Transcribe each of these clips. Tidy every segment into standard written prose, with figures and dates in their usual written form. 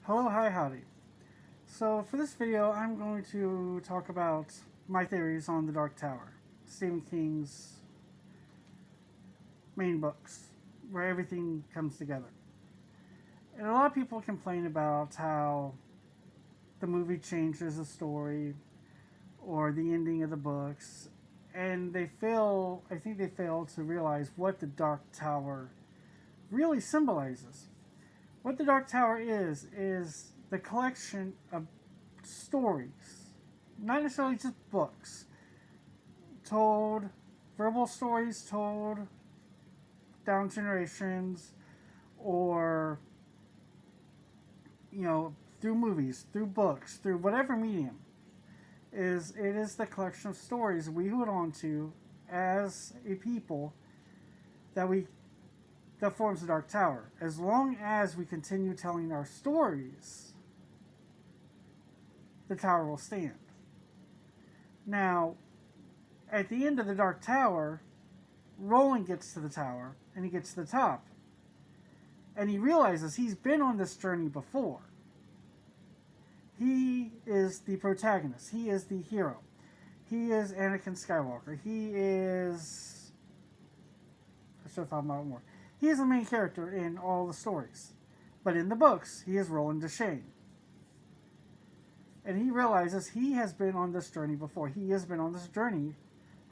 Hello, hi, howdy. So for this video, I'm going to talk about my theories on The Dark Tower, Stephen King's main books, where everything comes together. And a lot of people complain about how the movie changes the story or the ending of the books, and I think they fail to realize what The Dark Tower really symbolizes. What The Dark Tower is the collection of stories, not necessarily just books, told, verbal stories told down generations, or, through movies, through books, through whatever medium. It is the collection of stories we hold on to as a people that we that forms the Dark Tower. As long as we continue telling our stories, the tower will stand. Now, at the end of the Dark Tower, Roland gets to the tower and he gets to the top. And he realizes he's been on this journey before. He is the protagonist. He is the hero. He is Anakin Skywalker. He is. I should have thought about it more. He is the main character in all the stories. But in the books, he is Roland Deschain. And he realizes he has been on this journey before. He has been on this journey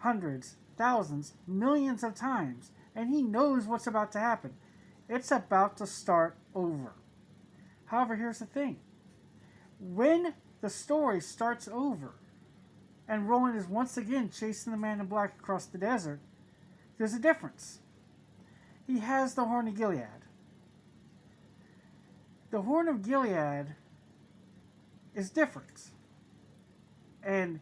hundreds, thousands, millions of times. And he knows what's about to happen. It's about to start over. However, here's the thing. When the story starts over and Roland is once again chasing the man in black across the desert, there's a difference. He has the Horn of Gilead. The Horn of Gilead is different. And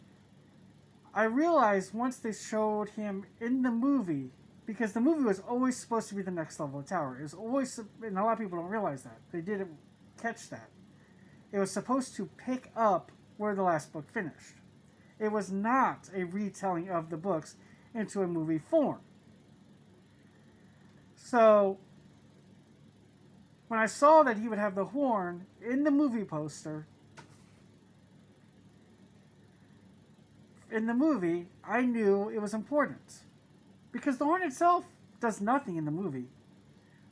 I realized once they showed him in the movie, because the movie was always supposed to be the next level of tower. It was always, and a lot of people don't realize that. They didn't catch that. It was supposed to pick up where the last book finished. It was not a retelling of the books into a movie form. So, when I saw that he would have the horn in the movie poster, in the movie, I knew it was important. Because the horn itself does nothing in the movie.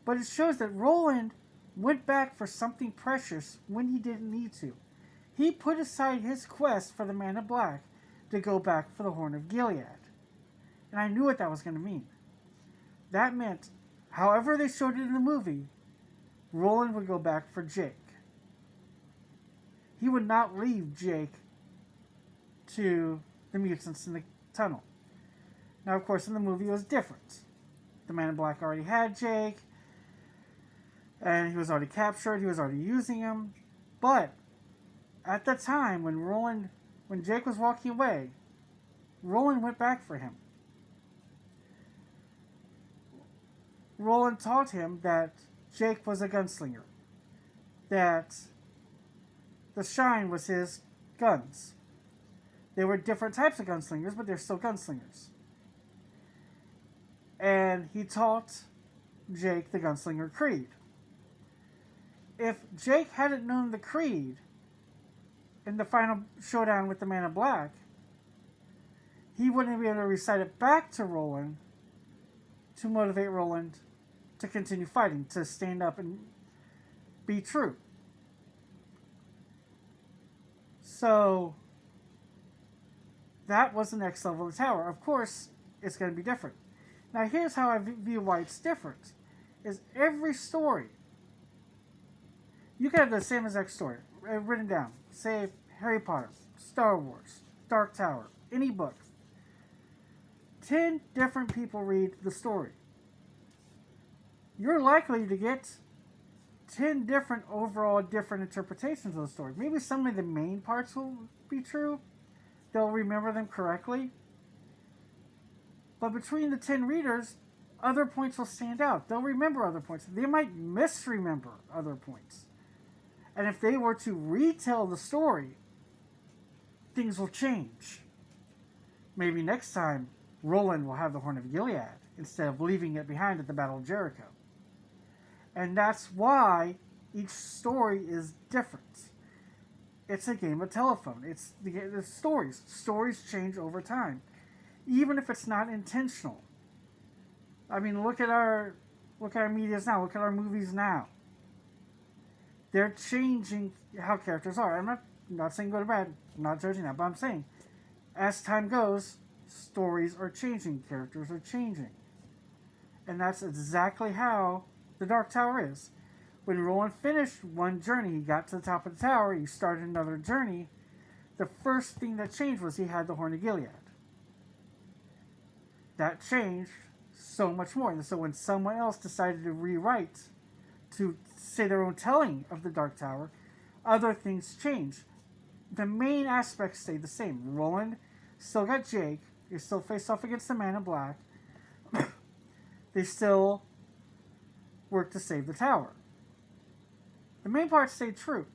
But it shows that Roland went back for something precious when he didn't need to. He put aside his quest for the Man in Black to go back for the Horn of Gilead. And I knew what that was going to mean. That meant, however they showed it in the movie, Roland would go back for Jake. He would not leave Jake to the mutants in the tunnel. Now, of course, in the movie it was different. The Man in Black already had Jake, and he was already captured, he was already using him. But at the time when Jake was walking away, Roland went back for him. Roland taught him that Jake was a gunslinger, that the shine was his guns. They were different types of gunslingers, but they're still gunslingers. And he taught Jake the gunslinger creed. If Jake hadn't known the creed in the final showdown with the Man in Black, he wouldn't be able to recite it back to Roland to motivate Roland to continue fighting, to stand up and be true. So that was the next level of the tower. Of course, it's going to be different. Now, here's how I view why it's different. Is every story, you can have the same exact story written down. Say Harry Potter, Star Wars, Dark Tower, any book. 10 different people read the story. You're likely to get 10 different overall different interpretations of the story. Maybe some of the main parts will be true. They'll remember them correctly. But between the 10 readers, other points will stand out. They'll remember other points. They might misremember other points. And if they were to retell the story, things will change. Maybe next time, Roland will have the Horn of Gilead instead of leaving it behind at the Battle of Jericho. And that's why Each story is different. It's a game of telephone. It's the stories. Stories change over time, even if it's not intentional. I mean, look at our medias now. Look at our movies now. They're changing how characters are. I'm not saying good or bad. I'm not judging that, but I'm saying as time goes, stories are changing, characters are changing, and that's exactly how the Dark Tower is. When Roland finished one journey, he got to the top of the tower. He started another journey. The first thing that changed was he had the Horn of Gilead. That changed so much more. And so when someone else decided to rewrite, to say their own telling of the Dark Tower, other things changed. The main aspects stayed the same. Roland still got Jake. He still faced off against the Man in Black. They still worked to save the tower. The main part stayed true.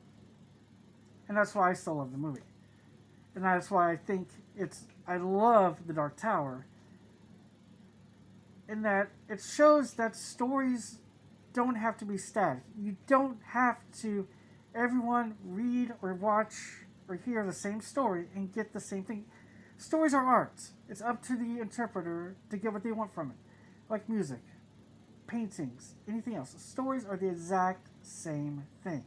And that's why I still love the movie. And that's why I love the Dark Tower. In that it shows that stories don't have to be static. You don't have to everyone read or watch or hear the same story and get the same thing. Stories are art. It's up to the interpreter to get what they want from it. Like music, paintings, anything else. Stories are the exact same thing.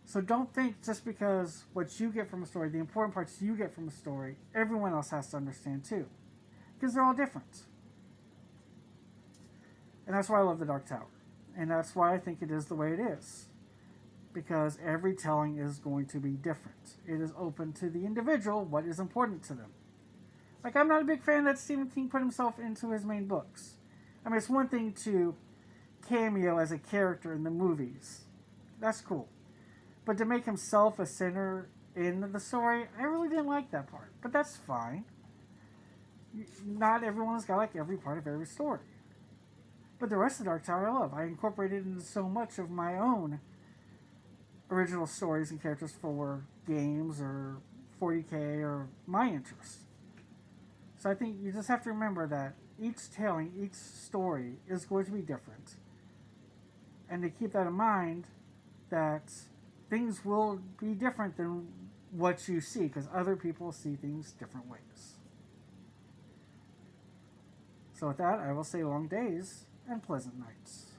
So don't think just because what you get from a story, the important parts you get from a story, everyone else has to understand too. Because they're all different. And that's why I love the Dark Tower. And that's why I think it is the way it is. Because every telling is going to be different. It is open to the individual what is important to them. Like, I'm not a big fan that Stephen King put himself into his main books. I mean, it's one thing to cameo as a character in the movies. That's cool. But to make himself a center in the story, I really didn't like that part. But that's fine. Not everyone's got like every part of every story. But the rest of Dark Tower I love. I incorporated into so much of my own original stories and characters for games or 40K or my interests. So I think you just have to remember that each telling, each story is going to be different. And to keep that in mind, that things will be different than what you see, because other people see things different ways. So with that, I will say long days and pleasant nights.